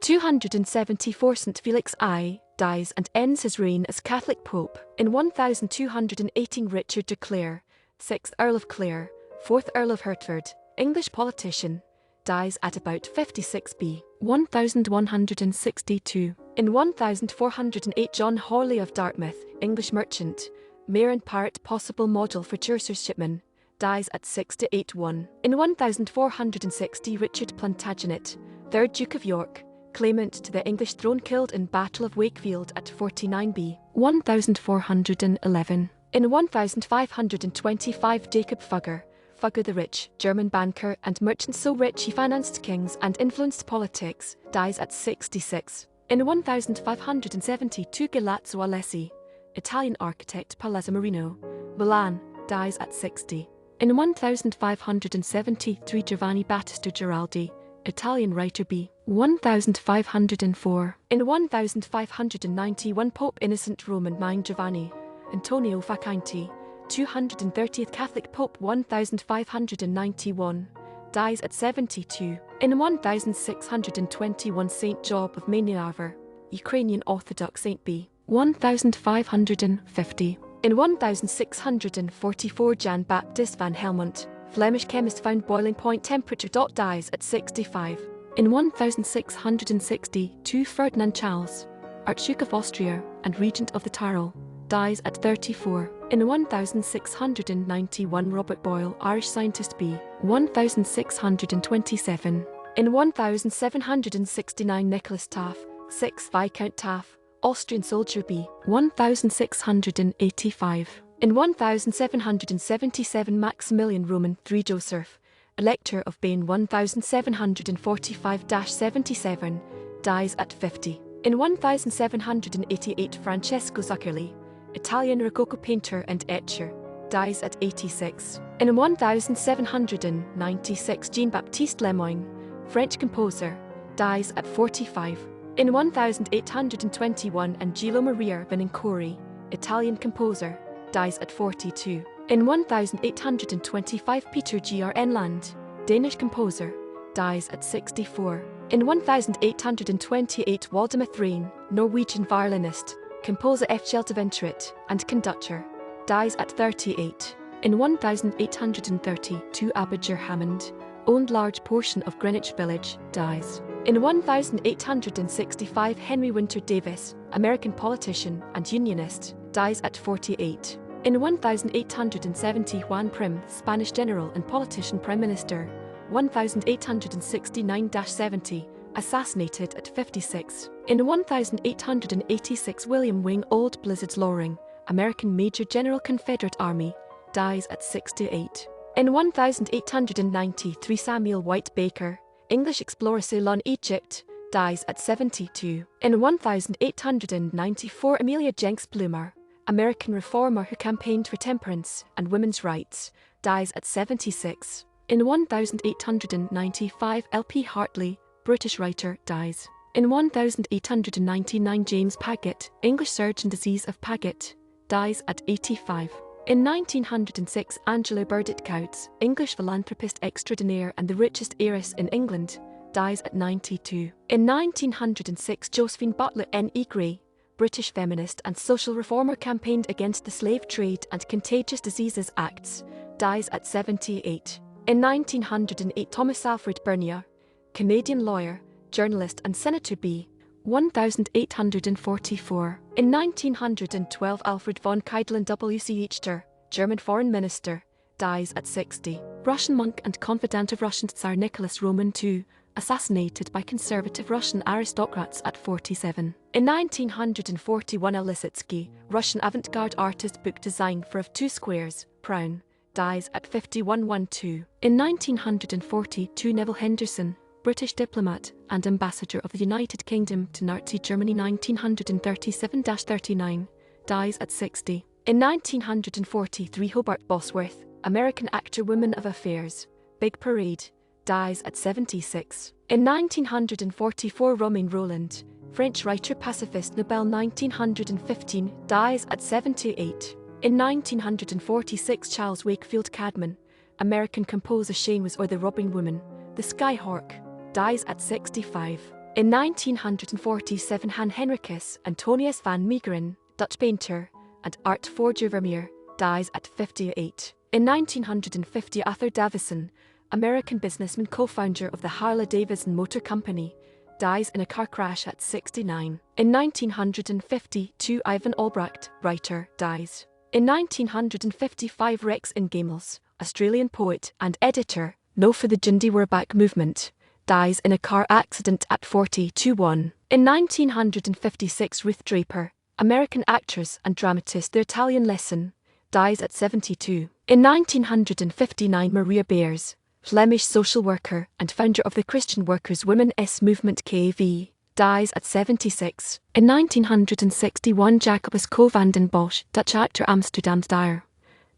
274 St. Felix I dies and ends his reign as Catholic Pope. In 1218 Richard de Clare, 6th Earl of Clare, 4th Earl of Hertford, English politician, dies at about 56 B. 1162. In 1408 John Hawley of Dartmouth, English merchant, mayor and pirate possible model for Chaucer's shipman, dies at 68 1. In 1460 Richard Plantagenet, 3rd Duke of York, claimant to the English throne killed in Battle of Wakefield at 49 B. 1411. In 1525 Jacob Fugger, Fugger the Rich, German banker and merchant so rich he financed kings and influenced politics, dies at 66. In 1572 Galeazzo Alessi, Italian architect Palazzo Marino, Milan, dies at 60. In 1573 Giovanni Battista Giraldi, Italian writer b. 1504. In 1591 Pope Innocent Roman IX Giovanni Antonio Faccinti, 230th Catholic Pope 1591, dies at 72. In 1621 Saint Job of Mainiaver, Ukrainian Orthodox saint b. 1550. In 1644 Jan Baptist van Helmont, Flemish chemist found boiling point temperature. Dies at 65. In 1662 Ferdinand Charles, Archduke of Austria and Regent of the Tyrol, dies at 34. In 1691 Robert Boyle, Irish scientist b. 1627. In 1769 Nicholas Taaffe, 6th Viscount Taaffe, Austrian soldier b. 1685. In 1777 Maximilian Roman III Joseph, Elector of Bain 1745-77, dies at 50. In 1788 Francesco Zucchelli, Italian Rococo painter and etcher, dies at 86. In 1796 Jean-Baptiste Lemoyne, French composer, dies at 45. In 1821 Angelo Maria Vinincouri, Italian composer, dies at 42. In 1825 Peter G.R. Enland, Danish composer, dies at 64. In 1828 Waldemar Thrain, Norwegian violinist, composer F. Shelterventrit, and conductor, dies at 38. In 1832 Abijah Hammond, owned large portion of Greenwich Village, dies. In 1865 Henry Winter Davis, American politician and unionist, dies at 48. In 1870 Juan Prim, Spanish general and politician prime minister, 1869-70, assassinated at 56. In 1886 William Wing Old Blizzard's Loring, American Major General Confederate Army, dies at 68. In 1893 Samuel White Baker, English explorer Ceylon, Egypt, dies at 72. In 1894 Amelia Jenks Bloomer, American reformer who campaigned for temperance and women's rights, dies at 76. In 1895 L.P. Hartley, British writer, dies. In 1899 James Paget, English surgeon, disease of Paget, dies at 85. In 1906 Angela Burdett Coutts, English philanthropist extraordinaire and the richest heiress in England, dies at 92. In 1906 Josephine Butler N.E. Gray, British feminist and social reformer, campaigned against the Slave Trade and Contagious Diseases Acts, dies at 78. In 1908 Thomas Alfred Bernier, Canadian lawyer, journalist and senator b. 1844. In 1912 Alfred von Kaidlin W.C. Echter, German foreign minister, dies at 60. Russian monk and confidant of Russian Tsar Nicholas Roman II, assassinated by conservative Russian aristocrats at 47. In 1941 L. Lisitsky, Russian avant-garde artist, book design for Of Two Squares, Brown, dies at 51-12. In 1942 Neville Henderson, British diplomat and ambassador of the United Kingdom to Nazi Germany 1937-39, dies at 60. In 1943 Hobart Bosworth, American actor, women of affairs, Big Parade, dies at 76. In 1944 Romain Rolland, French writer, pacifist, Nobel 1915, dies at 78. In 1946 Charles Wakefield Cadman, American composer, Shane Was or The Robbing Woman, The Skyhawk, dies at 65. In 1947 Han Henricus Antonius van Meegeren, Dutch painter and art forger Vermeer, dies at 58. In 1950 Arthur Davison, American businessman co-founder of the Harley-Davidson Motor Company, dies in a car crash at 69. In 1952 Ivan Albrecht, writer, dies. In 1955 Rex Ingemels, Australian poet and editor, known for the Jindy We're Back movement, dies in a car accident at 42. In 1956 Ruth Draper, American actress and dramatist The Italian Lesson, dies at 72. In 1959 Maria Beers, Flemish social worker and founder of the Christian Workers' Women's Movement KV, dies at 76. In 1961 Jacobus Co van den Bosch, Dutch actor Amsterdam's Dyer,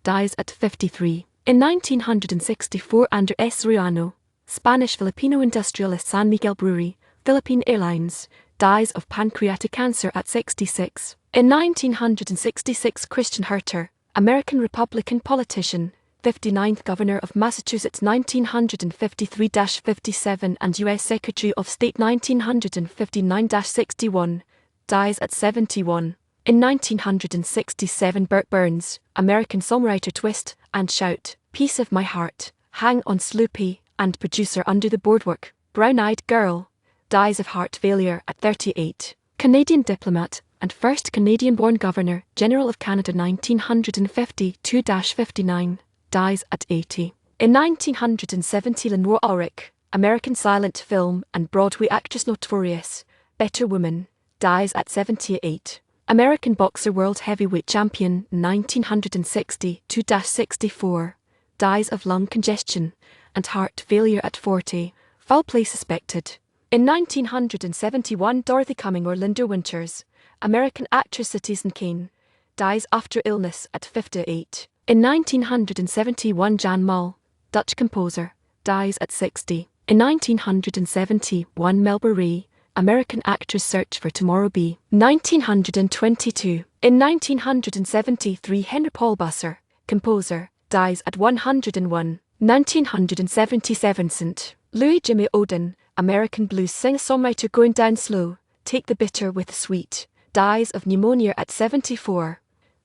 dies at 53. In 1964 Ander S. Ruano, Spanish-Filipino industrialist San Miguel Brewery, Philippine Airlines, dies of pancreatic cancer at 66. In 1966 Christian Herter, American Republican politician, 59th Governor of Massachusetts 1953-57 and U.S. Secretary of State 1959-61, dies at 71. In 1967 Burt Burns, American songwriter Twist and Shout, Piece of My Heart, Hang on Sloopy, and producer Under the Boardwalk, Brown Eyed Girl, dies of heart failure at 38. Canadian diplomat and first Canadian-born Governor General of Canada 1952-59, dies at 80. In 1970 Lenore Ulrich, American silent film and Broadway actress notorious, Better Woman, dies at 78. American boxer world heavyweight champion 1960-64, dies of lung congestion and heart failure at 40, foul play suspected. In 1971 Dorothy Cumming or Linda Winters, American actress Citizen Kane, dies after illness at 58. In 1971 Jan Mull, Dutch composer, dies at 60. In 1971 Melba Ray, American actress Search for Tomorrow B. 1922. In 1973 Henry Paul Busser, composer, dies at 101. 1977 St. Louis Jimmy Odin, American blues singer-songwriter going down slow, Take the Bitter with the Sweet, dies of pneumonia at 74.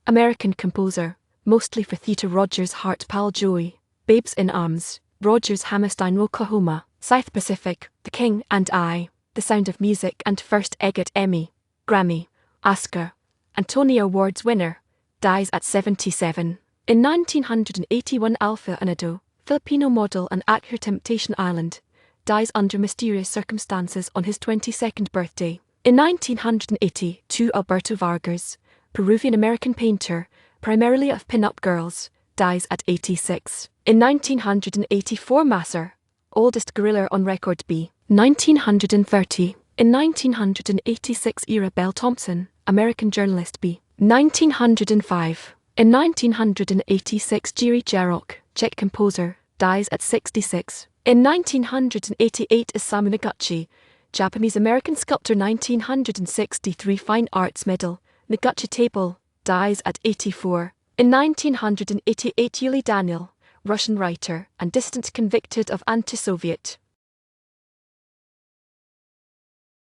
American composer, mostly for theatre Rogers Hart Pal Joey, Babes in Arms, Rogers Hammerstein Oklahoma, South Pacific, The King and I, The Sound of Music and first EGOT Emmy, Grammy, Oscar, and Tony Awards winner, dies at 77. In 1981 Alpha Anado, Filipino model and actor Temptation Island, dies under mysterious circumstances on his 22nd birthday. In 1982 Alberto Vargas, Peruvian-American painter, primarily of pin-up girls, dies at 86. In 1984 Masser, oldest gorilla on record B. 1930. In 1986 Ira Bell Thompson, American journalist B. 1905. In 1986 Jiri Jarok, Czech composer, dies at 66. In 1988 Isamu Noguchi, Japanese-American sculptor 1963 Fine Arts Medal, Noguchi Table, dies at 84. In 1988 Yuli Daniel, Russian writer and dissident convicted of anti-Soviet